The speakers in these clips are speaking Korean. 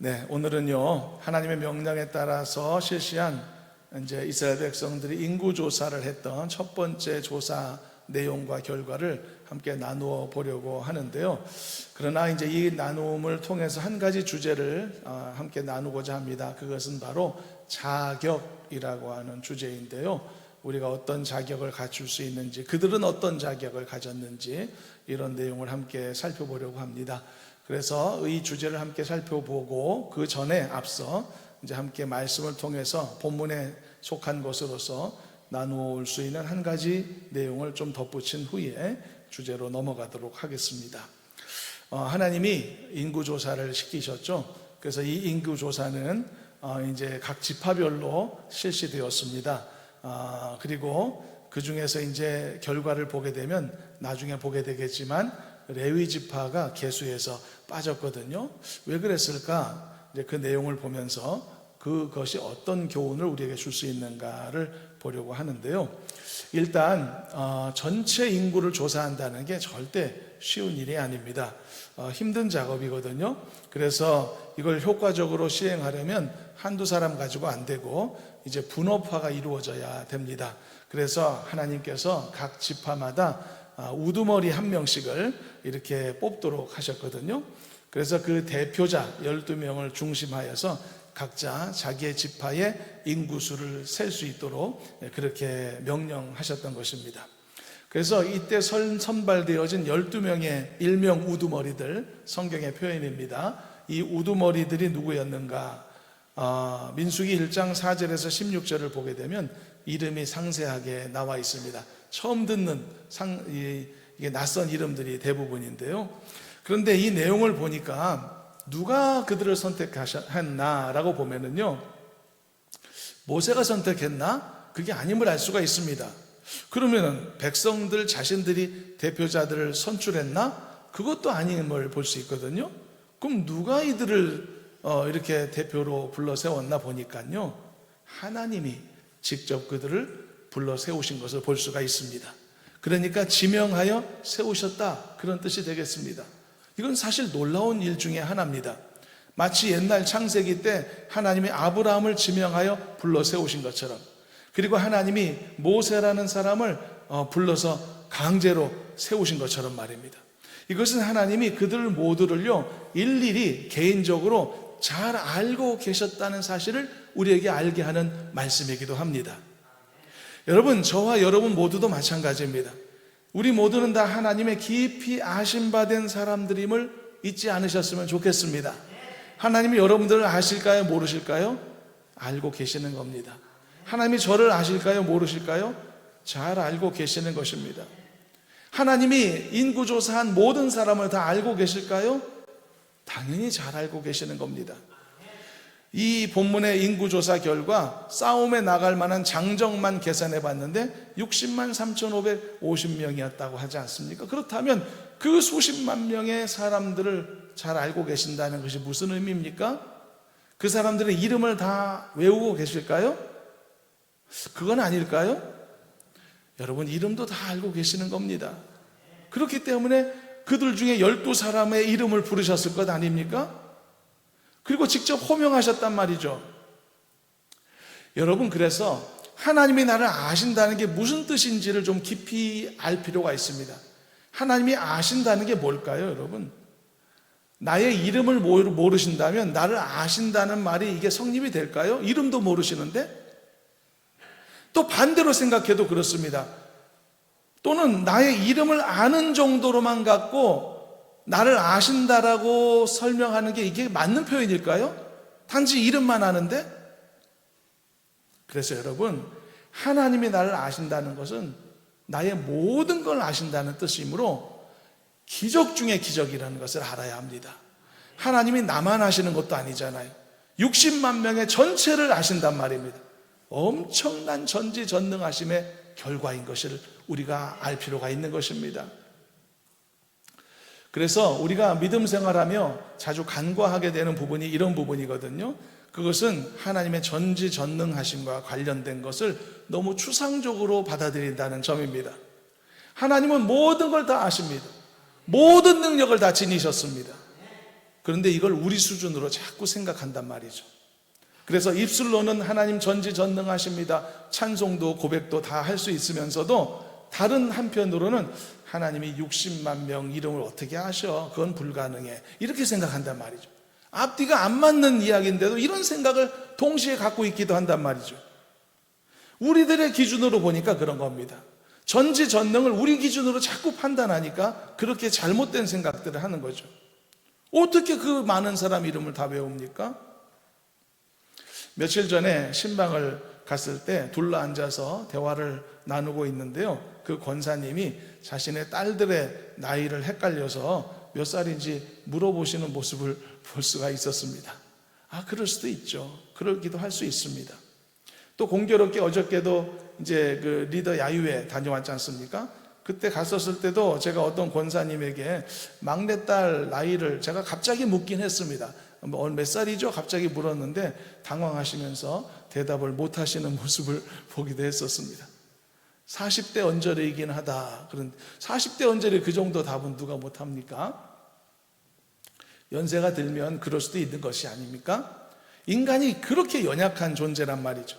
네, 오늘은요, 하나님의 명령에 따라서 실시한 이제 이스라엘 백성들이 인구 조사를 했던 첫 번째 조사 내용과 결과를 함께 나누어 보려고 하는데요. 그러나 이제 이 나눔을 통해서 한 가지 주제를 함께 나누고자 합니다. 그것은 바로 자격이라고 하는 주제인데요. 우리가 어떤 자격을 갖출 수 있는지, 그들은 어떤 자격을 가졌는지, 이런 내용을 함께 살펴보려고 합니다. 그래서 이 주제를 함께 살펴보고 그 전에 앞서 이제 함께 말씀을 통해서 본문에 속한 것으로서 나누어 수 있는 한 가지 내용을 좀 덧붙인 후에 주제로 넘어가도록 하겠습니다. 하나님이 인구조사를 시키셨죠. 그래서 이 인구조사는 이제 각 지파별로 실시되었습니다. 그리고 그 중에서 이제 결과를 보게 되면 나중에 보게 되겠지만 레위 지파가 계수에서 빠졌거든요. 왜 그랬을까? 이제 그 내용을 보면서 그것이 어떤 교훈을 우리에게 줄 수 있는가를 보려고 하는데요. 일단 전체 인구를 조사한다는 게 절대 쉬운 일이 아닙니다. 힘든 작업이거든요. 그래서 이걸 효과적으로 시행하려면 한두 사람 가지고 안 되고 이제 분업화가 이루어져야 됩니다. 그래서 하나님께서 각 지파마다 우두머리 한 명씩을 이렇게 뽑도록 하셨거든요. 그래서 그 대표자 12명을 중심하여서 각자 자기의 지파의 인구수를 셀 수 있도록 그렇게 명령하셨던 것입니다. 그래서 이때 선발되어진 12명의 일명 우두머리들, 성경의 표현입니다. 이 우두머리들이 누구였는가? 민수기 1장 4절에서 16절을 보게 되면 이름이 상세하게 나와 있습니다. 처음 듣는 이게 낯선 이름들이 대부분인데요. 그런데 이 내용을 보니까 누가 그들을 선택했나라고 보면은요, 모세가 선택했나? 그게 아님을 알 수가 있습니다. 그러면은 백성들 자신들이 대표자들을 선출했나? 그것도 아님을 볼 수 있거든요. 그럼 누가 이들을 이렇게 대표로 불러 세웠나 보니까요, 하나님이 직접 그들을 불러 세우신 것을 볼 수가 있습니다. 그러니까 지명하여 세우셨다, 그런 뜻이 되겠습니다. 이건 사실 놀라운 일 중에 하나입니다. 마치 옛날 창세기 때 하나님이 아브라함을 지명하여 불러 세우신 것처럼, 그리고 하나님이 모세라는 사람을 불러서 강제로 세우신 것처럼 말입니다. 이것은 하나님이 그들 모두를요 일일이 개인적으로 잘 알고 계셨다는 사실을 우리에게 알게 하는 말씀이기도 합니다. 여러분, 저와 여러분 모두도 마찬가지입니다. 우리 모두는 다 하나님의 깊이 아심받은 사람들임을 잊지 않으셨으면 좋겠습니다. 하나님이 여러분들을 아실까요? 모르실까요? 알고 계시는 겁니다. 하나님이 저를 아실까요? 모르실까요? 잘 알고 계시는 것입니다. 하나님이 인구조사한 모든 사람을 다 알고 계실까요? 당연히 잘 알고 계시는 겁니다. 이 본문의 인구조사 결과 싸움에 나갈 만한 장정만 계산해 봤는데 60만 3,550명이었다고 하지 않습니까? 그렇다면 그 수십만 명의 사람들을 잘 알고 계신다는 것이 무슨 의미입니까? 그 사람들의 이름을 다 외우고 계실까요? 그건 아닐까요? 여러분, 이름도 다 알고 계시는 겁니다. 그렇기 때문에 그들 중에 12사람의 이름을 부르셨을 것 아닙니까? 그리고 직접 호명하셨단 말이죠. 여러분, 그래서 하나님이 나를 아신다는 게 무슨 뜻인지를 좀 깊이 알 필요가 있습니다. 하나님이 아신다는 게 뭘까요, 여러분? 나의 이름을 모르신다면 나를 아신다는 말이 이게 성립이 될까요? 이름도 모르시는데? 또 반대로 생각해도 그렇습니다. 또는 나의 이름을 아는 정도로만 갖고 나를 아신다라고 설명하는 게 이게 맞는 표현일까요? 단지 이름만 아는데? 그래서 여러분, 하나님이 나를 아신다는 것은 나의 모든 걸 아신다는 뜻이므로 기적 중에 기적이라는 것을 알아야 합니다. 하나님이 나만 아시는 것도 아니잖아요. 60만 명의 전체를 아신단 말입니다. 엄청난 전지전능하심의 결과인 것을 우리가 알 필요가 있는 것입니다. 그래서 우리가 믿음 생활하며 자주 간과하게 되는 부분이 이런 부분이거든요. 그것은 하나님의 전지전능하심과 관련된 것을 너무 추상적으로 받아들인다는 점입니다. 하나님은 모든 걸 다 아십니다. 모든 능력을 다 지니셨습니다. 그런데 이걸 우리 수준으로 자꾸 생각한단 말이죠. 그래서 입술로는 하나님 전지전능하십니다, 찬송도 고백도 다 할 수 있으면서도 다른 한편으로는 하나님이 60만 명 이름을 어떻게 아셔? 그건 불가능해. 이렇게 생각한단 말이죠. 앞뒤가 안 맞는 이야기인데도 이런 생각을 동시에 갖고 있기도 한단 말이죠. 우리들의 기준으로 보니까 그런 겁니다. 전지전능을 우리 기준으로 자꾸 판단하니까 그렇게 잘못된 생각들을 하는 거죠. 어떻게 그 많은 사람 이름을 다 외웁니까? 며칠 전에 신방을 갔을 때 둘러앉아서 대화를 나누고 있는데요, 그 권사님이 자신의 딸들의 나이를 헷갈려서 몇 살인지 물어보시는 모습을 볼 수가 있었습니다. 그럴 수도 있죠. 그러기도 할 수 있습니다. 또 공교롭게 어저께도 이제 그 리더 야유회 다녀왔지 않습니까? 그때 갔었을 때도 제가 어떤 권사님에게 막내딸 나이를 제가 갑자기 묻긴 했습니다. 몇 살이죠? 갑자기 물었는데 당황하시면서 대답을 못 하시는 모습을 보기도 했었습니다. 40대 언저리이긴 하다. 그런데 40대 언저리 그 정도 답은 누가 못합니까? 연세가 들면 그럴 수도 있는 것이 아닙니까? 인간이 그렇게 연약한 존재란 말이죠.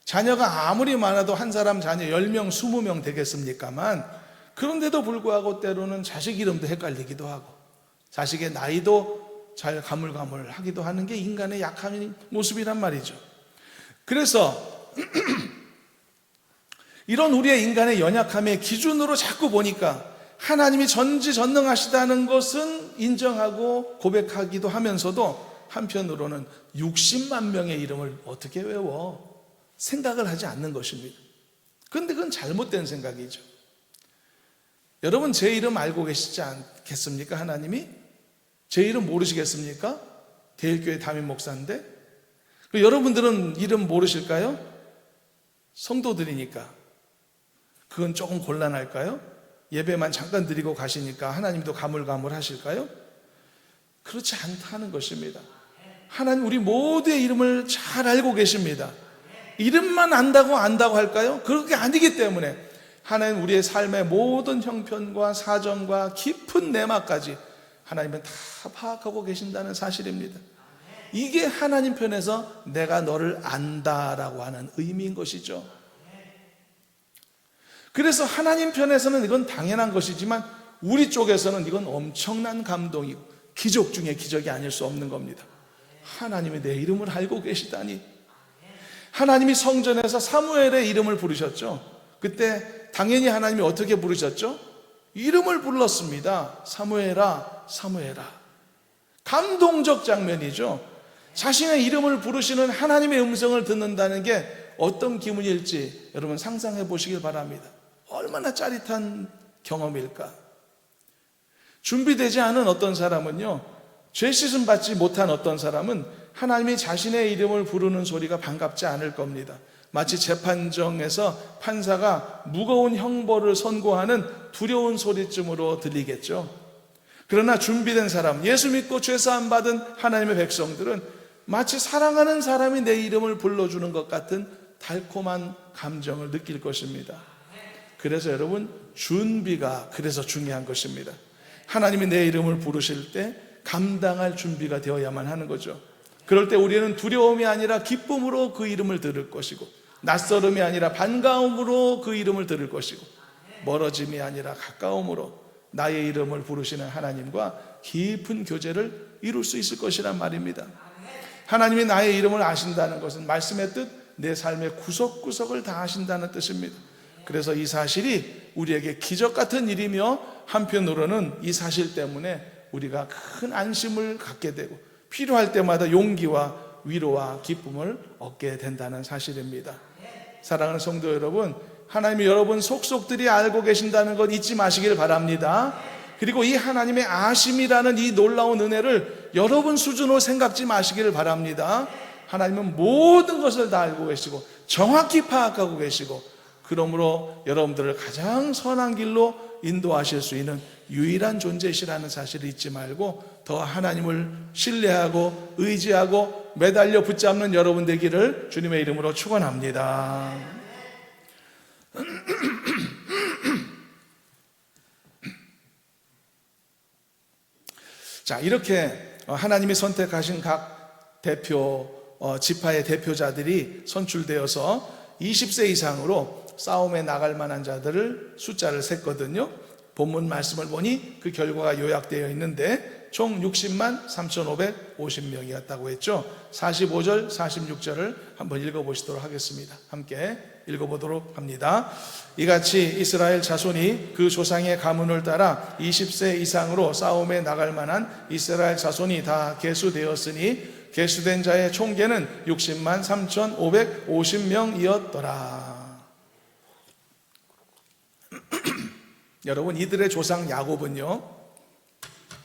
자녀가 아무리 많아도 한 사람 자녀 10명, 20명 되겠습니까만, 그런데도 불구하고 때로는 자식 이름도 헷갈리기도 하고 자식의 나이도 잘 가물가물하기도 하는 게 인간의 약한 모습이란 말이죠. 그래서 이런 우리의 인간의 연약함의 기준으로 자꾸 보니까 하나님이 전지전능하시다는 것은 인정하고 고백하기도 하면서도 한편으로는 60만 명의 이름을 어떻게 외워? 생각을 하지 않는 것입니다. 그런데 그건 잘못된 생각이죠. 여러분, 제 이름 알고 계시지 않겠습니까? 하나님이? 제 이름 모르시겠습니까? 대일교회 담임 목사인데. 여러분들은 이름 모르실까요? 성도들이니까. 그건 조금 곤란할까요? 예배만 잠깐 드리고 가시니까 하나님도 가물가물하실까요? 그렇지 않다는 것입니다. 하나님 우리 모두의 이름을 잘 알고 계십니다. 이름만 안다고 할까요? 그렇게 아니기 때문에 하나님 우리의 삶의 모든 형편과 사정과 깊은 내막까지 하나님은 다 파악하고 계신다는 사실입니다. 이게 하나님 편에서 내가 너를 안다라고 하는 의미인 것이죠. 그래서 하나님 편에서는 이건 당연한 것이지만 우리 쪽에서는 이건 엄청난 감동이고 기적 중에 기적이 아닐 수 없는 겁니다. 하나님이 내 이름을 알고 계시다니. 하나님이 성전에서 사무엘의 이름을 부르셨죠. 그때 당연히 하나님이 어떻게 부르셨죠? 이름을 불렀습니다. 사무엘아, 사무엘아. 감동적 장면이죠. 자신의 이름을 부르시는 하나님의 음성을 듣는다는 게 어떤 기분일지 여러분 상상해 보시길 바랍니다. 얼마나 짜릿한 경험일까? 준비되지 않은 어떤 사람은요, 죄 씻음 받지 못한 어떤 사람은 하나님이 자신의 이름을 부르는 소리가 반갑지 않을 겁니다. 마치 재판정에서 판사가 무거운 형벌을 선고하는 두려운 소리쯤으로 들리겠죠. 그러나 준비된 사람, 예수 믿고 죄사함 받은 하나님의 백성들은 마치 사랑하는 사람이 내 이름을 불러주는 것 같은 달콤한 감정을 느낄 것입니다. 그래서 여러분, 준비가 그래서 중요한 것입니다. 하나님이 내 이름을 부르실 때 감당할 준비가 되어야만 하는 거죠. 그럴 때 우리는 두려움이 아니라 기쁨으로 그 이름을 들을 것이고, 낯설음이 아니라 반가움으로 그 이름을 들을 것이고, 멀어짐이 아니라 가까움으로 나의 이름을 부르시는 하나님과 깊은 교제를 이룰 수 있을 것이란 말입니다. 하나님이 나의 이름을 아신다는 것은 말씀의 뜻, 내 삶의 구석구석을 다 아신다는 뜻입니다. 그래서 이 사실이 우리에게 기적 같은 일이며 한편으로는 이 사실 때문에 우리가 큰 안심을 갖게 되고 필요할 때마다 용기와 위로와 기쁨을 얻게 된다는 사실입니다. 사랑하는 성도 여러분, 하나님이 여러분 속속들이 알고 계신다는 것 잊지 마시길 바랍니다. 그리고 이 하나님의 아심이라는 이 놀라운 은혜를 여러분 수준으로 생각지 마시기를 바랍니다. 하나님은 모든 것을 다 알고 계시고 정확히 파악하고 계시고, 그러므로 여러분들을 가장 선한 길로 인도하실 수 있는 유일한 존재시라는 사실을 잊지 말고 더 하나님을 신뢰하고 의지하고 매달려 붙잡는 여러분 되기를 주님의 이름으로 축원합니다. 자, 이렇게 하나님이 선택하신 각 대표 지파의 대표자들이 선출되어서 20세 이상으로 싸움에 나갈 만한 자들을 숫자를 셌거든요. 본문 말씀을 보니 그 결과가 요약되어 있는데 총 60만 3,550명이었다고 했죠. 45절 46절을 한번 읽어보시도록 하겠습니다. 함께 읽어보도록 합니다. 이같이 이스라엘 자손이 그 조상의 가문을 따라 20세 이상으로 싸움에 나갈 만한 이스라엘 자손이 다 계수되었으니 계수된 자의 총계는 60만 3,550명이었더라. 여러분, 이들의 조상 야곱은요,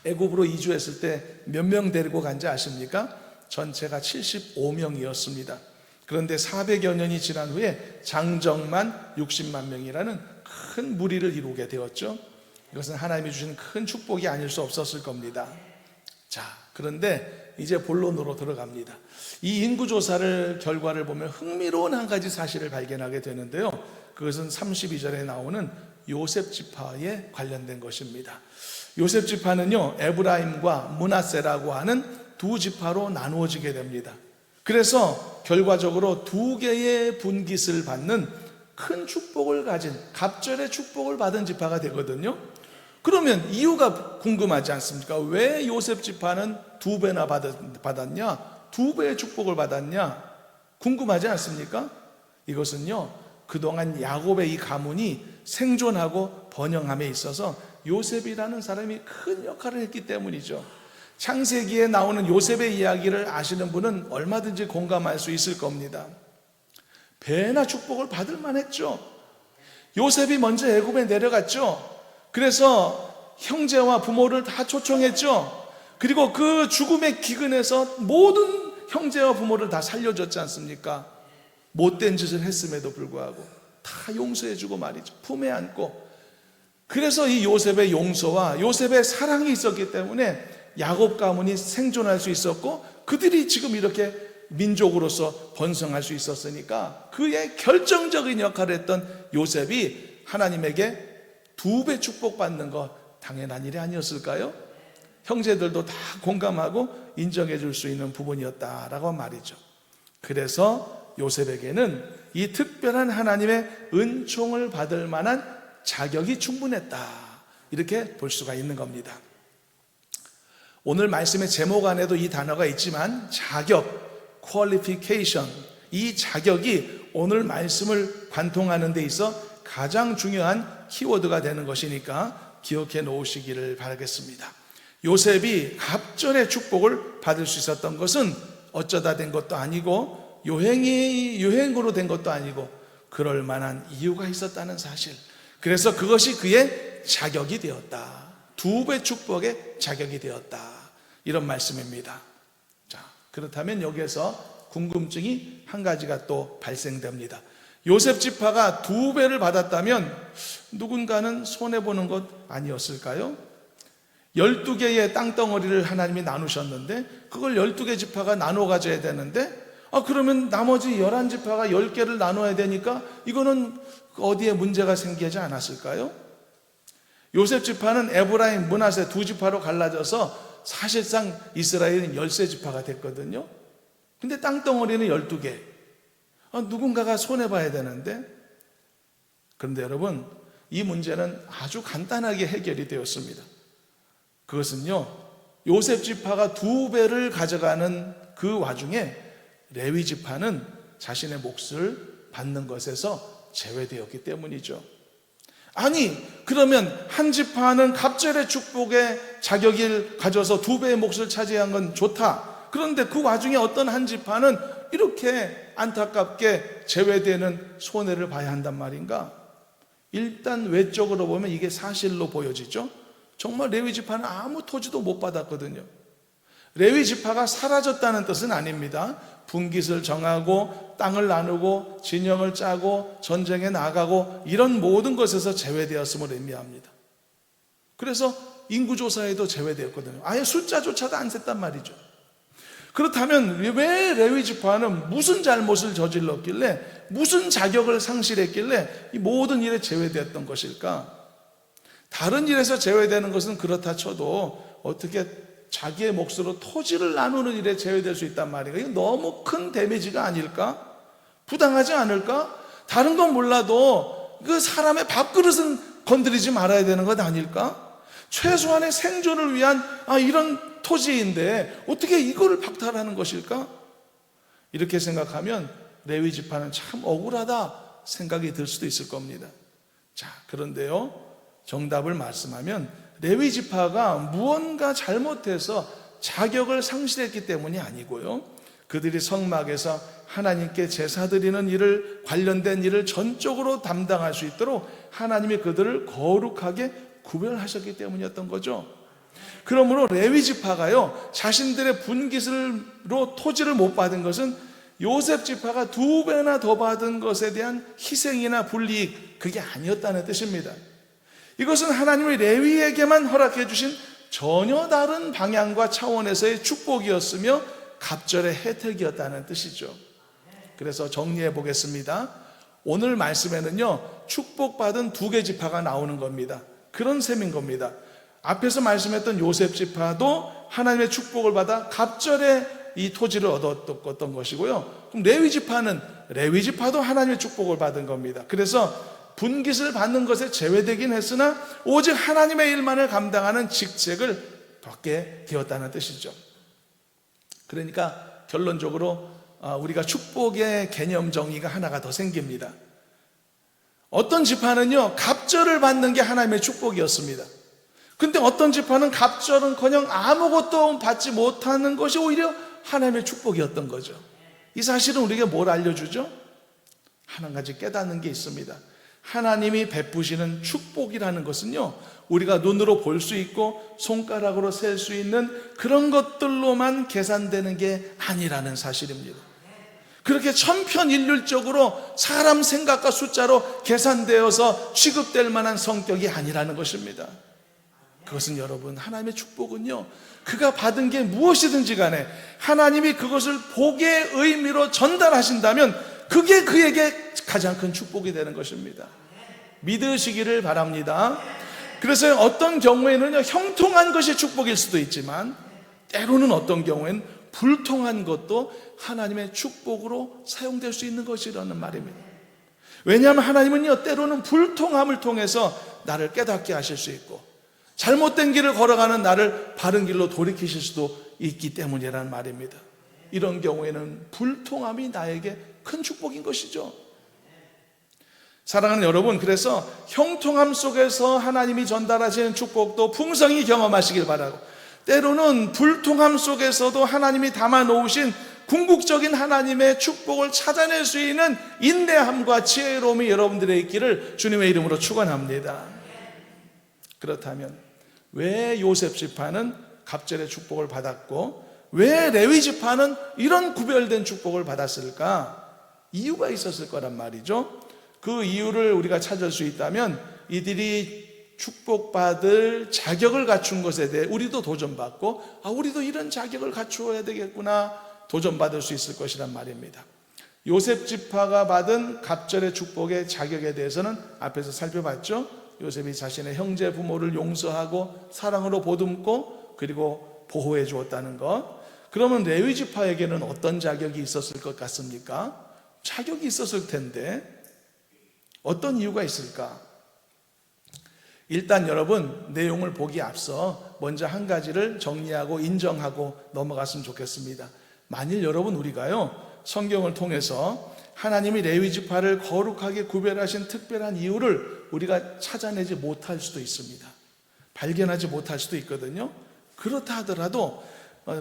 애굽으로 이주했을 때 몇 명 데리고 간지 아십니까? 전체가 75명이었습니다. 그런데 400여 년이 지난 후에 장정만 60만 명이라는 큰 무리를 이루게 되었죠. 이것은 하나님이 주신 큰 축복이 아닐 수 없었을 겁니다. 자, 그런데 이제 본론으로 들어갑니다. 이 인구조사를 결과를 보면 흥미로운 한 가지 사실을 발견하게 되는데요. 그것은 32절에 나오는 요셉 지파에 관련된 것입니다. 요셉 지파는요, 에브라임과 므낫세라고 하는 두 지파로 나누어지게 됩니다. 그래서 결과적으로 두 개의 분깃을 받는 큰 축복을 가진, 갑절의 축복을 받은 지파가 되거든요. 그러면 이유가 궁금하지 않습니까? 왜 요셉 지파는 두 배나 받았냐? 두 배의 축복을 받았냐? 궁금하지 않습니까? 이것은요, 그동안 야곱의 이 가문이 생존하고 번영함에 있어서 요셉이라는 사람이 큰 역할을 했기 때문이죠. 창세기에 나오는 요셉의 이야기를 아시는 분은 얼마든지 공감할 수 있을 겁니다. 배나 축복을 받을 만했죠. 요셉이 먼저 애굽에 내려갔죠. 그래서 형제와 부모를 다 초청했죠. 그리고 그 죽음의 기근에서 모든 형제와 부모를 다 살려줬지 않습니까? 못된 짓을 했음에도 불구하고 다 용서해주고 말이죠. 품에 안고. 그래서 이 요셉의 용서와 요셉의 사랑이 있었기 때문에 야곱 가문이 생존할 수 있었고, 그들이 지금 이렇게 민족으로서 번성할 수 있었으니까 그의 결정적인 역할을 했던 요셉이 하나님에게 두 배 축복받는 거 당연한 일이 아니었을까요? 형제들도 다 공감하고 인정해 줄 수 있는 부분이었다라고 말이죠. 그래서 요셉에게는 이 특별한 하나님의 은총을 받을 만한 자격이 충분했다, 이렇게 볼 수가 있는 겁니다. 오늘 말씀의 제목 안에도 이 단어가 있지만 자격, qualification, 이 자격이 오늘 말씀을 관통하는 데 있어 가장 중요한 키워드가 되는 것이니까 기억해 놓으시기를 바라겠습니다. 요셉이 갑절의 축복을 받을 수 있었던 것은 어쩌다 된 것도 아니고 유행으로 된 것도 아니고 그럴 만한 이유가 있었다는 사실. 그래서 그것이 그의 자격이 되었다. 두 배 축복의 자격이 되었다. 이런 말씀입니다. 자, 그렇다면 여기에서 궁금증이 한 가지가 또 발생됩니다. 요셉 지파가 두 배를 받았다면 누군가는 손해보는 것 아니었을까요? 12개의 땅덩어리를 하나님이 나누셨는데 그걸 12개 지파가 나눠 가져야 되는데 그러면 나머지 11지파가 10개를 나눠야 되니까 이거는 어디에 문제가 생기지 않았을까요? 요셉 지파는 에브라임, 므낫세 두 지파로 갈라져서 사실상 이스라엘은 13지파가 됐거든요. 근데 땅덩어리는 12개. 누군가가 손해봐야 되는데. 그런데 여러분, 이 문제는 아주 간단하게 해결이 되었습니다. 그것은요, 요셉 지파가 두 배를 가져가는 그 와중에 레위 지파는 자신의 몫을 받는 것에서 제외되었기 때문이죠. 아니, 그러면 한 지파는 갑절의 축복의 자격을 가져서 두 배의 몫을 차지한 건 좋다. 그런데 그 와중에 어떤 한 지파는 이렇게 안타깝게 제외되는 손해를 봐야 한단 말인가? 일단 외적으로 보면 이게 사실로 보여지죠. 정말 레위 지파는 아무 토지도 못 받았거든요. 레위 지파가 사라졌다는 뜻은 아닙니다. 분깃을 정하고 땅을 나누고 진영을 짜고 전쟁에 나가고 이런 모든 것에서 제외되었음을 의미합니다. 그래서 인구조사에도 제외되었거든요. 아예 숫자조차도 안 셌단 말이죠. 그렇다면 왜 레위 지파는 무슨 잘못을 저질렀길래, 무슨 자격을 상실했길래 이 모든 일에 제외되었던 것일까? 다른 일에서 제외되는 것은 그렇다 쳐도 어떻게 자기의 몫으로 토지를 나누는 일에 제외될 수 있단 말이에요. 이거 너무 큰 데미지가 아닐까? 부당하지 않을까? 다른 건 몰라도 그 사람의 밥그릇은 건드리지 말아야 되는 것 아닐까? 최소한의 생존을 위한 이런 토지인데 어떻게 이거를 박탈하는 것일까? 이렇게 생각하면 레위 지파는 참 억울하다 생각이 들 수도 있을 겁니다. 자, 그런데요, 정답을 말씀하면 레위 지파가 무언가 잘못해서 자격을 상실했기 때문이 아니고요, 그들이 성막에서 하나님께 제사 드리는 일을, 관련된 일을 전적으로 담당할 수 있도록 하나님이 그들을 거룩하게 구별하셨기 때문이었던 거죠. 그러므로 레위 지파가요, 자신들의 분깃으로 토지를 못 받은 것은 요셉 지파가 2배나 더 받은 것에 대한 희생이나 불이익, 그게 아니었다는 뜻입니다. 이것은 하나님이 레위에게만 허락해 주신 전혀 다른 방향과 차원에서의 축복이었으며 갑절의 혜택이었다는 뜻이죠. 그래서 정리해 보겠습니다. 오늘 말씀에는요, 축복받은 2개 지파가 나오는 겁니다. 그런 셈인 겁니다. 앞에서 말씀했던 요셉 지파도 하나님의 축복을 받아 갑절의 이 토지를 얻었던 것이고요, 그럼 레위 지파도 하나님의 축복을 받은 겁니다. 그래서 분깃을 받는 것에 제외되긴 했으나 오직 하나님의 일만을 감당하는 직책을 받게 되었다는 뜻이죠. 그러니까 결론적으로 우리가 축복의 개념 정의가 하나가 더 생깁니다. 어떤 지파는요, 갑절을 받는 게 하나님의 축복이었습니다. 근데 어떤 지파는 갑절은커녕 아무것도 받지 못하는 것이 오히려 하나님의 축복이었던 거죠. 이 사실은 우리에게 뭘 알려주죠? 한 가지 깨닫는 게 있습니다. 하나님이 베푸시는 축복이라는 것은요, 우리가 눈으로 볼 수 있고 손가락으로 셀 수 있는 그런 것들로만 계산되는 게 아니라는 사실입니다. 그렇게 천편일률적으로 사람 생각과 숫자로 계산되어서 취급될 만한 성격이 아니라는 것입니다. 그것은 여러분, 하나님의 축복은요, 그가 받은 게 무엇이든지 간에 하나님이 그것을 복의 의미로 전달하신다면 그게 그에게 가장 큰 축복이 되는 것입니다. 믿으시기를 바랍니다. 그래서 어떤 경우에는요, 형통한 것이 축복일 수도 있지만 때로는 어떤 경우에는 불통한 것도 하나님의 축복으로 사용될 수 있는 것이라는 말입니다. 왜냐하면 하나님은요, 때로는 불통함을 통해서 나를 깨닫게 하실 수 있고 잘못된 길을 걸어가는 나를 바른 길로 돌이키실 수도 있기 때문이라는 말입니다. 이런 경우에는 불통함이 나에게 큰 축복인 것이죠. 사랑하는 여러분, 그래서 형통함 속에서 하나님이 전달하시는 축복도 풍성히 경험하시길 바라고, 때로는 불통함 속에서도 하나님이 담아 놓으신 궁극적인 하나님의 축복을 찾아낼 수 있는 인내함과 지혜로움이 여러분들의 있기를 주님의 이름으로 축원합니다. 그렇다면 왜 요셉 지파는 갑절의 축복을 받았고 왜 레위 지파는 이런 구별된 축복을 받았을까? 이유가 있었을 거란 말이죠. 그 이유를 우리가 찾을 수 있다면 이들이 축복받을 자격을 갖춘 것에 대해 우리도 도전받고 우리도 이런 자격을 갖추어야 되겠구나 도전받을 수 있을 것이란 말입니다. 요셉 지파가 받은 갑절의 축복의 자격에 대해서는 앞에서 살펴봤죠. 요셉이 자신의 형제 부모를 용서하고 사랑으로 보듬고 그리고 보호해 주었다는 것. 그러면 레위 지파에게는 어떤 자격이 있었을 것 같습니까? 자격이 있었을 텐데 어떤 이유가 있을까? 일단 여러분, 내용을 보기 앞서 먼저 한 가지를 정리하고 인정하고 넘어갔으면 좋겠습니다. 만일 여러분, 우리가요 성경을 통해서 하나님이 레위 지파를 거룩하게 구별하신 특별한 이유를 우리가 찾아내지 못할 수도 있습니다. 발견하지 못할 수도 있거든요. 그렇다 하더라도,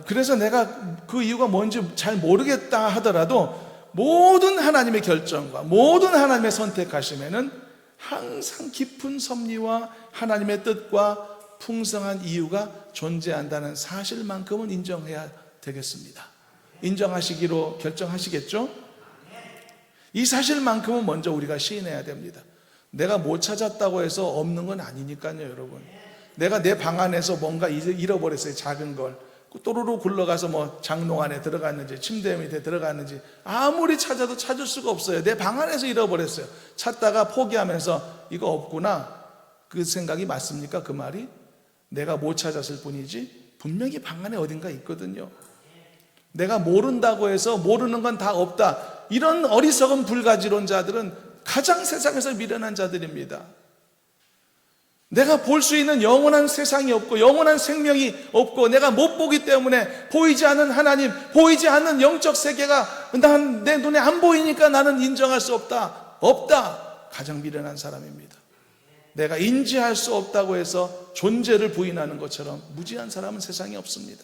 그래서 내가 그 이유가 뭔지 잘 모르겠다 하더라도 모든 하나님의 결정과 모든 하나님의 선택하심에는 항상 깊은 섭리와 하나님의 뜻과 풍성한 이유가 존재한다는 사실만큼은 인정해야 되겠습니다. 인정하시기로 결정하시겠죠? 이 사실만큼은 먼저 우리가 시인해야 됩니다. 내가 못 찾았다고 해서 없는 건 아니니까요, 여러분. 내가 내 방 안에서 뭔가 잃어버렸어요, 작은 걸. 또르르 굴러가서 장롱 안에 들어갔는지 침대 밑에 들어갔는지 아무리 찾아도 찾을 수가 없어요. 내 방 안에서 잃어버렸어요. 찾다가 포기하면서 이거 없구나, 그 생각이 맞습니까? 그 말이? 내가 못 찾았을 뿐이지 분명히 방 안에 어딘가 있거든요. 내가 모른다고 해서 모르는 건 다 없다, 이런 어리석은 불가지론자들은 가장 세상에서 미련한 자들입니다. 내가 볼 수 있는 영원한 세상이 없고 영원한 생명이 없고 내가 못 보기 때문에 보이지 않는 하나님, 보이지 않는 영적 세계가 내 눈에 안 보이니까 나는 인정할 수 없다. 가장 미련한 사람입니다. 내가 인지할 수 없다고 해서 존재를 부인하는 것처럼 무지한 사람은 세상에 없습니다.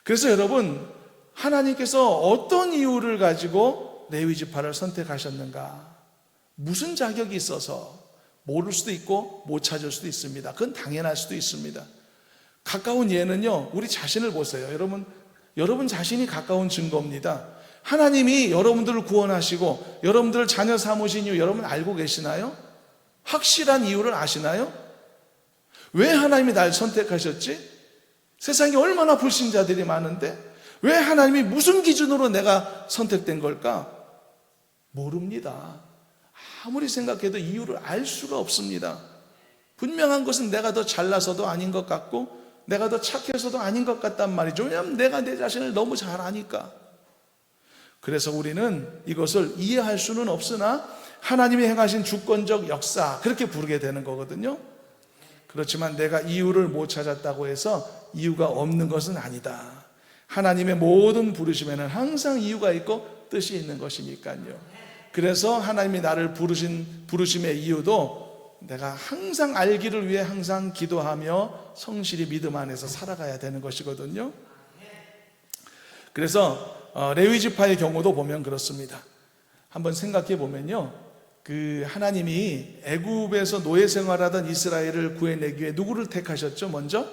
그래서 여러분, 하나님께서 어떤 이유를 가지고 레위 지파를 선택하셨는가? 무슨 자격이 있어서? 모를 수도 있고 못 찾을 수도 있습니다. 그건 당연할 수도 있습니다. 가까운 예는요, 우리 자신을 보세요. 여러분 자신이 가까운 증거입니다. 하나님이 여러분들을 구원하시고 여러분들을 자녀 삼으신 이유 여러분 알고 계시나요? 확실한 이유를 아시나요? 왜 하나님이 날 선택하셨지? 세상에 얼마나 불신자들이 많은데 왜 하나님이 무슨 기준으로 내가 선택된 걸까? 모릅니다. 아무리 생각해도 이유를 알 수가 없습니다. 분명한 것은 내가 더 잘나서도 아닌 것 같고 내가 더 착해서도 아닌 것 같단 말이죠. 왜냐하면 내가 내 자신을 너무 잘 아니까. 그래서 우리는 이것을 이해할 수는 없으나 하나님이 행하신 주권적 역사, 그렇게 부르게 되는 거거든요. 그렇지만 내가 이유를 못 찾았다고 해서 이유가 없는 것은 아니다. 하나님의 모든 부르심에는 항상 이유가 있고 뜻이 있는 것이니까요. 그래서 하나님이 나를 부르심의 이유도 내가 항상 알기를 위해 항상 기도하며 성실히 믿음 안에서 살아가야 되는 것이거든요. 그래서 레위 지파의 경우도 보면 그렇습니다. 한번 생각해 보면요, 하나님이 애굽에서 노예 생활하던 이스라엘을 구해내기 위해 누구를 택하셨죠? 먼저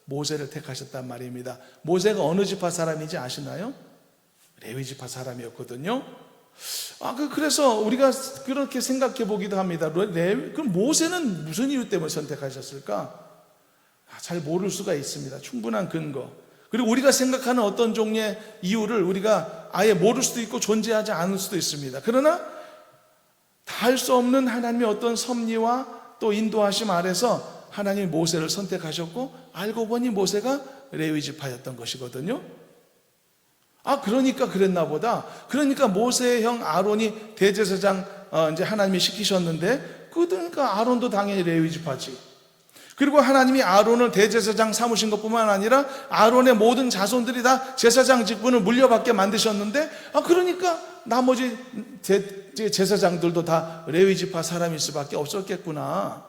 모세를 택하셨단 말입니다. 모세가 어느 지파 사람인지 아시나요? 레위 지파 사람이었거든요. 그래서 우리가 그렇게 생각해 보기도 합니다. 그럼 모세는 무슨 이유 때문에 선택하셨을까? 잘 모를 수가 있습니다. 충분한 근거. 그리고 우리가 생각하는 어떤 종류의 이유를 우리가 아예 모를 수도 있고 존재하지 않을 수도 있습니다. 그러나 다 할 수 없는 하나님의 어떤 섭리와 또 인도하심 아래서 하나님이 모세를 선택하셨고 알고 보니 모세가 레위 지파였던 것이거든요. 그러니까 그랬나 보다. 그러니까 모세의 형 아론이 대제사장 이제 하나님이 시키셨는데 그러니까 아론도 당연히 레위 지파지. 그리고 하나님이 아론을 대제사장 삼으신 것뿐만 아니라 아론의 모든 자손들이 다 제사장 직분을 물려받게 만드셨는데 그러니까 나머지 제사장들도 다 레위 지파 사람일 수밖에 없었겠구나.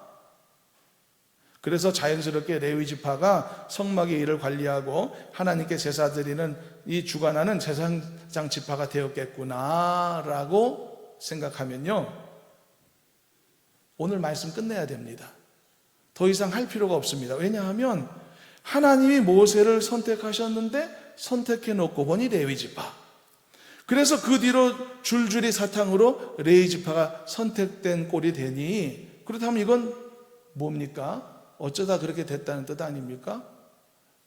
그래서 자연스럽게 레위 지파가 성막의 일을 관리하고 하나님께 제사 드리는 이 주관하는 제사장 지파가 되었겠구나라고 생각하면요, 오늘 말씀 끝내야 됩니다. 더 이상 할 필요가 없습니다. 왜냐하면 하나님이 모세를 선택하셨는데 선택해 놓고 보니 레위 지파. 그래서 그 뒤로 줄줄이 사탕으로 레위 지파가 선택된 꼴이 되니, 그렇다면 이건 뭡니까? 어쩌다 그렇게 됐다는 뜻 아닙니까?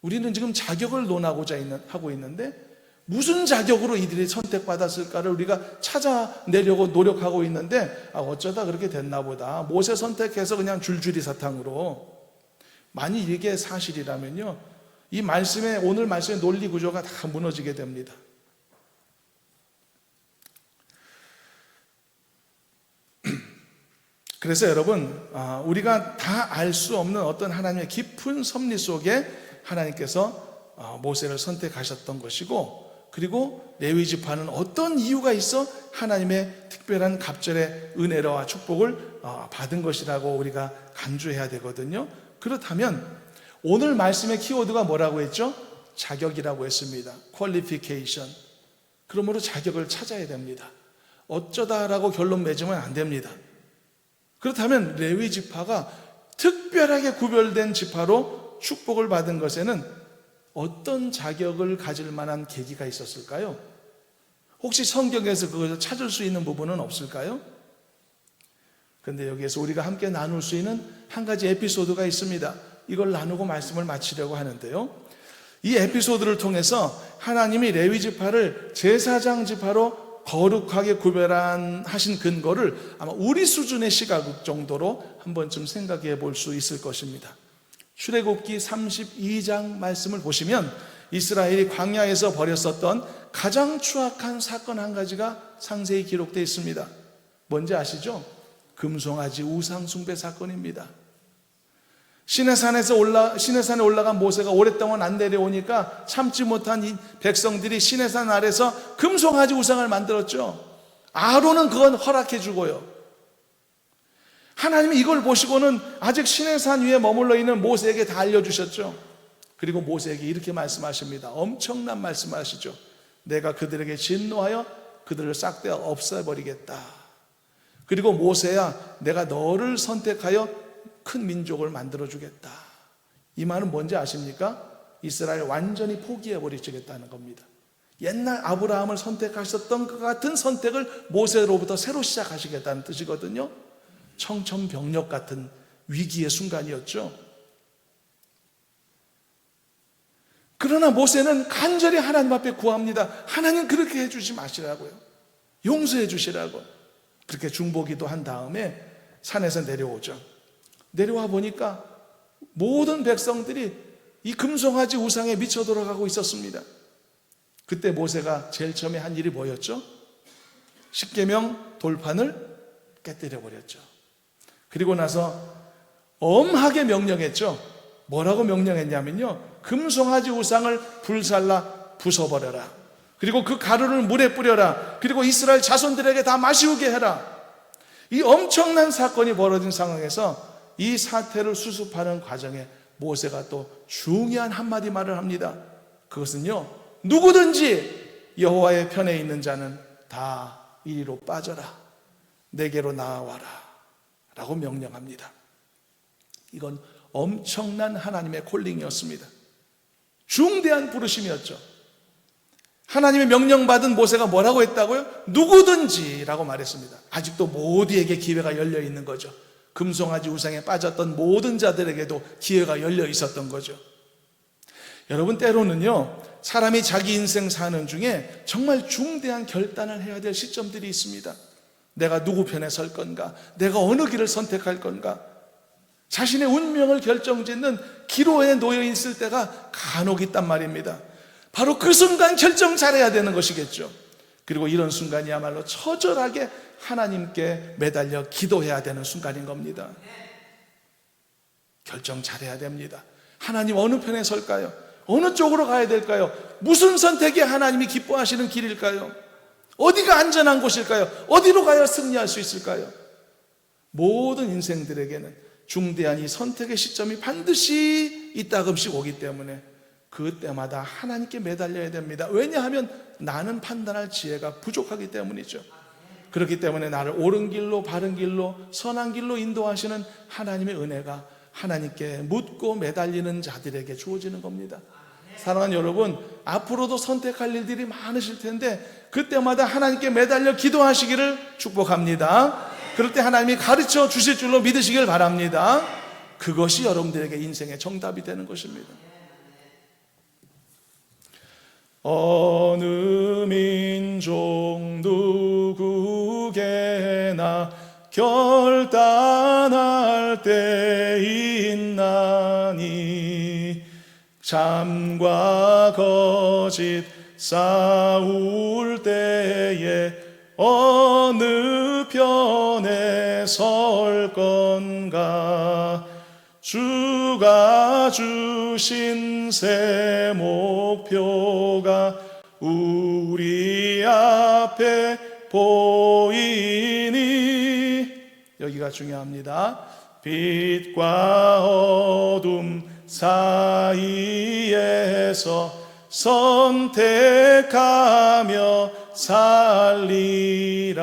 우리는 지금 자격을 논하고자 하고 있는데 무슨 자격으로 이들이 선택받았을까를 우리가 찾아내려고 노력하고 있는데 어쩌다 그렇게 됐나 보다. 모세 선택해서 그냥 줄줄이 사탕으로. 만일 이게 사실이라면요, 이 말씀의, 오늘 말씀의 논리 구조가 다 무너지게 됩니다. 그래서 여러분, 우리가 다 알 수 없는 어떤 하나님의 깊은 섭리 속에 하나님께서 모세를 선택하셨던 것이고, 그리고 레위 지파는 어떤 이유가 있어 하나님의 특별한 갑절의 은혜와 축복을 받은 것이라고 우리가 간주해야 되거든요. 그렇다면 오늘 말씀의 키워드가 뭐라고 했죠? 자격이라고 했습니다. qualification. 그러므로 자격을 찾아야 됩니다. 어쩌다라고 결론 맺으면 안 됩니다. 그렇다면 레위 지파가 특별하게 구별된 지파로 축복을 받은 것에는 어떤 자격을 가질 만한 계기가 있었을까요? 혹시 성경에서 그것을 찾을 수 있는 부분은 없을까요? 그런데 여기에서 우리가 함께 나눌 수 있는 한 가지 에피소드가 있습니다. 이걸 나누고 말씀을 마치려고 하는데요, 이 에피소드를 통해서 하나님이 레위 지파를 제사장 지파로 거룩하게 구별하신 근거를 아마 우리 수준의 시각 정도로 한 번쯤 생각해 볼 수 있을 것입니다. 출애굽기 32장 말씀을 보시면 이스라엘이 광야에서 벌였었던 가장 추악한 사건 한 가지가 상세히 기록되어 있습니다. 뭔지 아시죠? 금송아지 우상 숭배 사건입니다. 시내산에 올라간 모세가 오랫동안 안 내려오니까 참지 못한 이 백성들이 시내산 아래서 금송아지 우상을 만들었죠. 아론은 그건 허락해 주고요. 하나님이 이걸 보시고는 아직 시내산 위에 머물러 있는 모세에게 다 알려주셨죠. 그리고 모세에게 이렇게 말씀하십니다. 엄청난 말씀하시죠. 내가 그들에게 진노하여 그들을 싹 다 없애버리겠다. 그리고 모세야, 내가 너를 선택하여 큰 민족을 만들어주겠다. 이 말은 뭔지 아십니까? 이스라엘 완전히 포기해버리겠다는 겁니다. 옛날 아브라함을 선택하셨던 그 같은 선택을 모세로부터 새로 시작하시겠다는 뜻이거든요. 청천벽력 같은 위기의 순간이었죠. 그러나 모세는 간절히 하나님 앞에 구합니다. 하나님 그렇게 해주지 마시라고요. 용서해 주시라고. 그렇게 중보기도 한 다음에 산에서 내려오죠. 내려와 보니까 모든 백성들이 이 금송아지 우상에 미쳐 돌아가고 있었습니다. 그때 모세가 제일 처음에 한 일이 뭐였죠? 십계명 돌판을 깨뜨려 버렸죠. 그리고 나서 엄하게 명령했죠. 뭐라고 명령했냐면요, 금송아지 우상을 불살라 부숴버려라. 그리고 그 가루를 물에 뿌려라. 그리고 이스라엘 자손들에게 다 마시우게 해라. 이 엄청난 사건이 벌어진 상황에서 이 사태를 수습하는 과정에 모세가 또 중요한 한마디 말을 합니다. 그것은요, 누구든지 여호와의 편에 있는 자는 다 이리로 빠져라. 내게로 나아와라 라고 명령합니다. 이건 엄청난 하나님의 콜링이었습니다. 중대한 부르심이었죠. 하나님의 명령받은 모세가 뭐라고 했다고요? 누구든지 라고 말했습니다. 아직도 모두에게 기회가 열려 있는 거죠. 금송아지 우상에 빠졌던 모든 자들에게도 기회가 열려 있었던 거죠. 여러분, 때로는요, 사람이 자기 인생 사는 중에 정말 중대한 결단을 해야 될 시점들이 있습니다. 내가 누구 편에 설 건가? 내가 어느 길을 선택할 건가? 자신의 운명을 결정짓는 기로에 놓여 있을 때가 간혹 있단 말입니다. 바로 그 순간 결정 잘해야 되는 것이겠죠. 그리고 이런 순간이야말로 처절하게 하나님께 매달려 기도해야 되는 순간인 겁니다. 결정 잘해야 됩니다. 하나님 어느 편에 설까요? 어느 쪽으로 가야 될까요? 무슨 선택이 하나님이 기뻐하시는 길일까요? 어디가 안전한 곳일까요? 어디로 가야 승리할 수 있을까요? 모든 인생들에게는 중대한 이 선택의 시점이 반드시 이따금씩 오기 때문에 그때마다 하나님께 매달려야 됩니다. 왜냐하면 나는 판단할 지혜가 부족하기 때문이죠. 그렇기 때문에 나를 옳은 길로, 바른 길로, 선한 길로 인도하시는 하나님의 은혜가 하나님께 묻고 매달리는 자들에게 주어지는 겁니다. 사랑하는 여러분, 앞으로도 선택할 일들이 많으실 텐데 그때마다 하나님께 매달려 기도하시기를 축복합니다. 그럴 때 하나님이 가르쳐 주실 줄로 믿으시길 바랍니다. 그것이 여러분들에게 인생의 정답이 되는 것입니다. 어느 민족 누구게나 결단할 때 있나니 참과 거짓 싸울 때에 어느 편에 설 건가? 주가 주신 새 목표가 우리 앞에 보이니, 여기가 중요합니다. 빛과 어둠 사이에서 선택하며 살리라.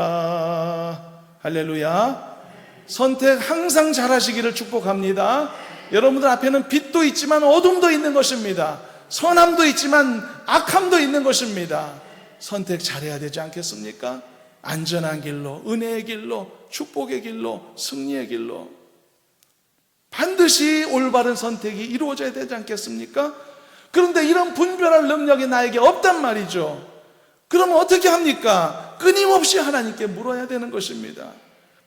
할렐루야. 선택 항상 잘하시기를 축복합니다. 여러분들 앞에는 빛도 있지만 어둠도 있는 것입니다. 선함도 있지만 악함도 있는 것입니다. 선택 잘해야 되지 않겠습니까? 안전한 길로, 은혜의 길로, 축복의 길로, 승리의 길로 반드시 올바른 선택이 이루어져야 되지 않겠습니까? 그런데 이런 분별할 능력이 나에게 없단 말이죠. 그러면 어떻게 합니까? 끊임없이 하나님께 물어야 되는 것입니다.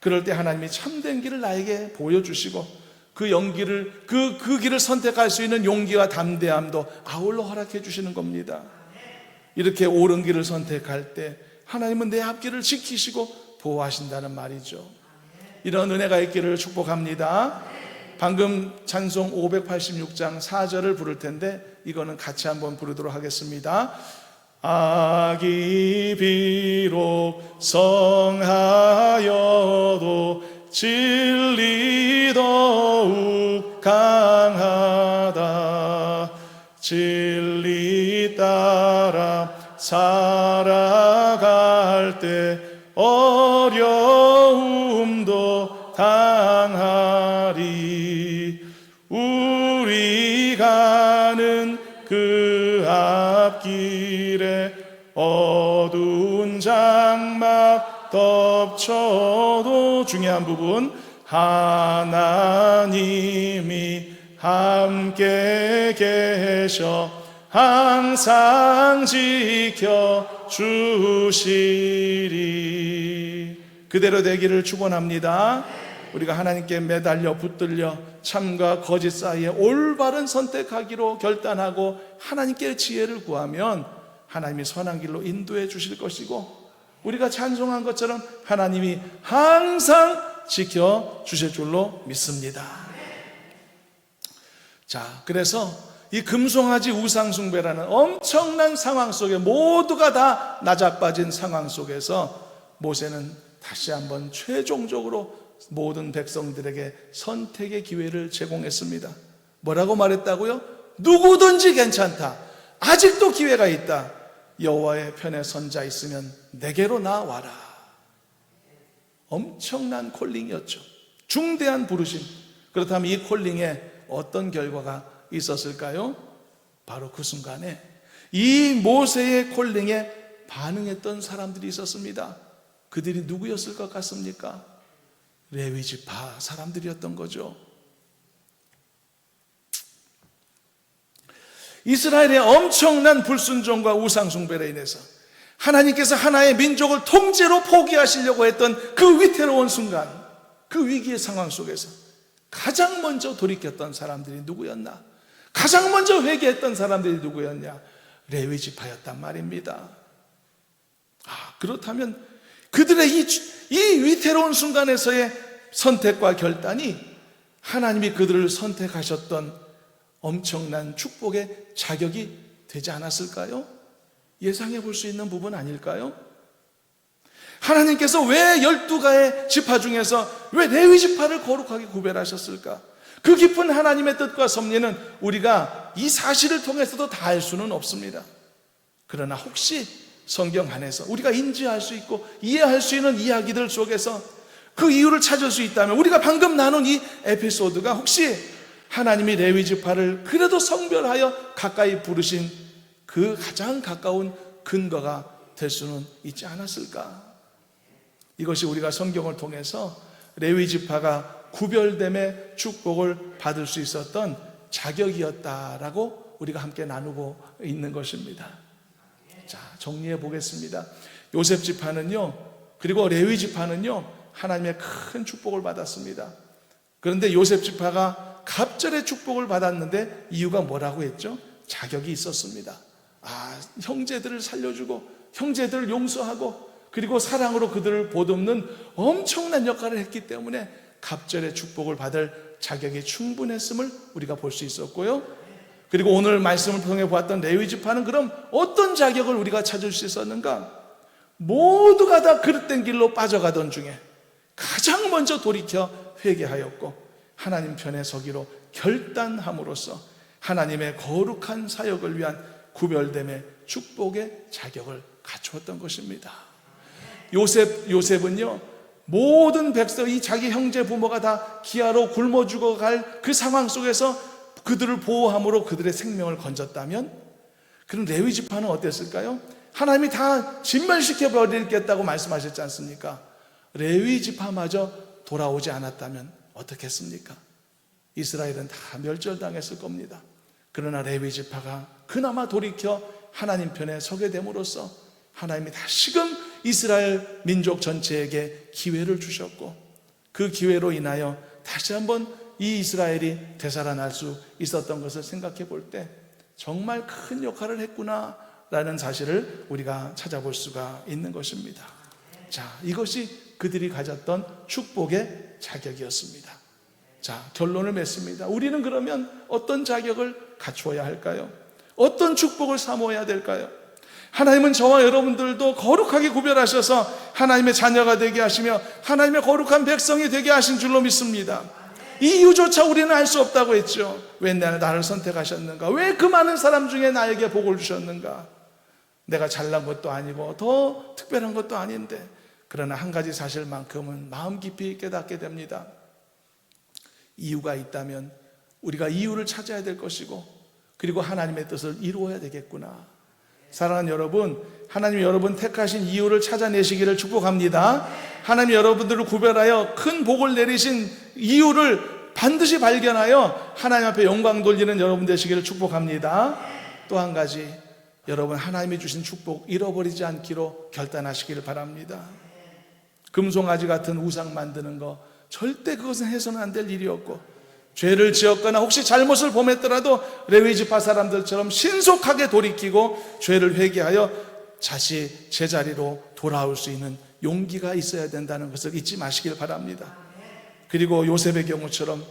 그럴 때 하나님이 참된 길을 나에게 보여주시고 그 연기를 그 길을 선택할 수 있는 용기와 담대함도 아울러 허락해 주시는 겁니다. 이렇게 옳은 길을 선택할 때 하나님은 내 앞길을 지키시고 보호하신다는 말이죠. 이런 은혜가 있기를 축복합니다. 방금 찬송 586장 4절을 부를 텐데 이거는 같이 한번 부르도록 하겠습니다. 악이 비록 성하여도 진리 더욱 강하다. 진리 따라 살아갈 때 어려움도 당하리. 우리 가는 그 앞길에 어두운 장막 덮쳐도 중요한 부분, 하나님이 함께 계셔 항상 지켜주시리. 그대로 되기를 축원합니다. 우리가 하나님께 매달려 붙들려 참과 거짓 사이에 올바른 선택하기로 결단하고 하나님께 지혜를 구하면 하나님이 선한 길로 인도해 주실 것이고, 우리가 찬송한 것처럼 하나님이 항상 지켜주실 줄로 믿습니다. 자, 그래서 이 금송아지 우상숭배라는 엄청난 상황 속에, 모두가 다 나자빠진 상황 속에서 모세는 다시 한번 최종적으로 모든 백성들에게 선택의 기회를 제공했습니다. 뭐라고 말했다고요? 누구든지 괜찮다. 아직도 기회가 있다. 여호와의 편에 선 자 있으면 내게로 나와라. 엄청난 콜링이었죠. 중대한 부르심. 그렇다면 이 콜링에 어떤 결과가 있었을까요? 바로 그 순간에 이 모세의 콜링에 반응했던 사람들이 있었습니다. 그들이 누구였을 것 같습니까? 레위 지파 사람들이었던 거죠. 이스라엘의 엄청난 불순종과 우상숭배로 인해서 하나님께서 하나의 민족을 통째로 포기하시려고 했던 그 위태로운 순간, 그 위기의 상황 속에서 가장 먼저 돌이켰던 사람들이 누구였나? 가장 먼저 회개했던 사람들이 누구였냐? 레위 지파였단 말입니다. 그렇다면 그들의 이 위태로운 순간에서의 선택과 결단이 하나님이 그들을 선택하셨던 엄청난 축복의 자격이 되지 않았을까요? 예상해 볼 수 있는 부분 아닐까요? 하나님께서 왜 12가의 지파 중에서 왜 레위 지파를 거룩하게 구별하셨을까? 그 깊은 하나님의 뜻과 섭리는 우리가 이 사실을 통해서도 다 알 수는 없습니다. 그러나 혹시 성경 안에서 우리가 인지할 수 있고 이해할 수 있는 이야기들 속에서 그 이유를 찾을 수 있다면, 우리가 방금 나눈 이 에피소드가 혹시 하나님이 레위 지파를 그래도 성별하여 가까이 부르신 그 가장 가까운 근거가 될 수는 있지 않았을까? 이것이 우리가 성경을 통해서 레위 지파가 구별됨의 축복을 받을 수 있었던 자격이었다라고 우리가 함께 나누고 있는 것입니다. 자, 정리해 보겠습니다. 요셉 지파는요, 그리고 레위 지파는요, 하나님의 큰 축복을 받았습니다. 그런데 요셉 지파가 갑절의 축복을 받았는데 이유가 뭐라고 했죠? 자격이 있었습니다. 형제들을 살려주고 형제들을 용서하고 그리고 사랑으로 그들을 보듬는 엄청난 역할을 했기 때문에 갑절의 축복을 받을 자격이 충분했음을 우리가 볼 수 있었고요. 그리고 오늘 말씀을 통해 보았던 레위 지파는 그럼 어떤 자격을 우리가 찾을 수 있었는가? 모두가 다 그릇된 길로 빠져가던 중에 가장 먼저 돌이켜 회개하였고 하나님 편에 서기로 결단함으로써 하나님의 거룩한 사역을 위한 구별됨의 축복의 자격을 갖추었던 것입니다. 요셉은요, 모든 백성, 이 자기 형제 부모가 다 기아로 굶어 죽어갈 그 상황 속에서 그들을 보호함으로 그들의 생명을 건졌다면, 그럼 레위 지파는 어땠을까요? 하나님이 다 진멸시켜 버리겠다고 말씀하셨지 않습니까? 레위 지파마저 돌아오지 않았다면 어떻겠습니까? 이스라엘은 다 멸절당했을 겁니다. 그러나 레위 지파가 그나마 돌이켜 하나님 편에 서게 됨으로써 하나님이 다시금 이스라엘 민족 전체에게 기회를 주셨고, 그 기회로 인하여 다시 한번 이 이스라엘이 되살아날 수 있었던 것을 생각해 볼 때 정말 큰 역할을 했구나라는 사실을 우리가 찾아볼 수가 있는 것입니다. 자, 이것이 그들이 가졌던 축복의 자격이었습니다. 자, 결론을 맺습니다. 우리는 그러면 어떤 자격을 갖추어야 할까요? 어떤 축복을 사모해야 될까요? 하나님은 저와 여러분들도 거룩하게 구별하셔서 하나님의 자녀가 되게 하시며 하나님의 거룩한 백성이 되게 하신 줄로 믿습니다. 이 이유조차 우리는 알 수 없다고 했죠. 왜 나를 선택하셨는가? 왜 그 많은 사람 중에 나에게 복을 주셨는가? 내가 잘난 것도 아니고 더 특별한 것도 아닌데, 그러나 한 가지 사실만큼은 마음 깊이 깨닫게 됩니다. 이유가 있다면 우리가 이유를 찾아야 될 것이고, 그리고 하나님의 뜻을 이루어야 되겠구나. 사랑하는 여러분, 하나님이 여러분 택하신 이유를 찾아내시기를 축복합니다. 하나님이 여러분들을 구별하여 큰 복을 내리신 이유를 반드시 발견하여 하나님 앞에 영광 돌리는 여러분 되시기를 축복합니다. 또 한 가지, 여러분 하나님이 주신 축복 잃어버리지 않기로 결단하시기를 바랍니다. 금송아지 같은 우상 만드는 거 절대 그것은 해서는 안 될 일이었고, 죄를 지었거나 혹시 잘못을 범했더라도 레위 지파 사람들처럼 신속하게 돌이키고 죄를 회개하여 다시 제자리로 돌아올 수 있는 용기가 있어야 된다는 것을 잊지 마시길 바랍니다. 그리고 요셉의 경우처럼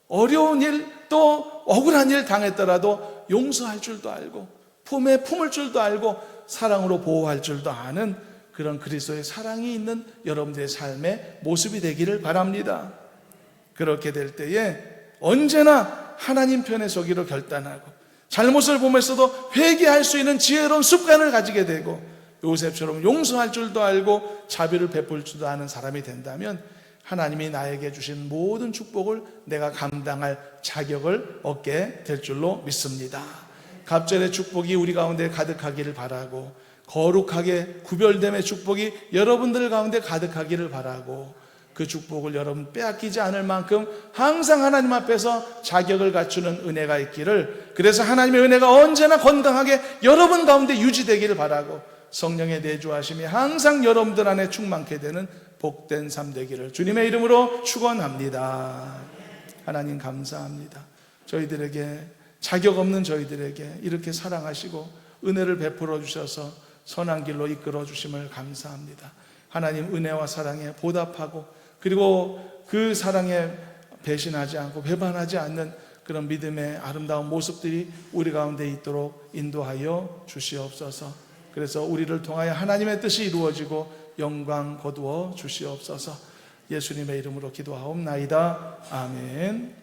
어려운 일, 또 억울한 일 당했더라도 용서할 줄도 알고 품에 품을 줄도 알고 사랑으로 보호할 줄도 아는 그런 그리스도의 사랑이 있는 여러분들의 삶의 모습이 되기를 바랍니다. 그렇게 될 때에 언제나 하나님 편에 서기로 결단하고 잘못을 보면서도 회개할 수 있는 지혜로운 습관을 가지게 되고 요셉처럼 용서할 줄도 알고 자비를 베풀 줄도 아는 사람이 된다면 하나님이 나에게 주신 모든 축복을 내가 감당할 자격을 얻게 될 줄로 믿습니다. 갑절의 축복이 우리 가운데 가득하기를 바라고, 거룩하게 구별됨의 축복이 여러분들 가운데 가득하기를 바라고, 그 축복을 여러분 빼앗기지 않을 만큼 항상 하나님 앞에서 자격을 갖추는 은혜가 있기를, 그래서 하나님의 은혜가 언제나 건강하게 여러분 가운데 유지되기를 바라고, 성령의 내주하심이 항상 여러분들 안에 충만케 되는 복된 삶 되기를 주님의 이름으로 축원합니다. 하나님 감사합니다. 저희들에게, 자격 없는 저희들에게 이렇게 사랑하시고 은혜를 베풀어 주셔서 선한 길로 이끌어 주심을 감사합니다. 하나님 은혜와 사랑에 보답하고, 그리고 그 사랑에 배신하지 않고 배반하지 않는 그런 믿음의 아름다운 모습들이 우리 가운데 있도록 인도하여 주시옵소서. 그래서 우리를 통하여 하나님의 뜻이 이루어지고 영광 거두어 주시옵소서. 예수님의 이름으로 기도하옵나이다. 아멘.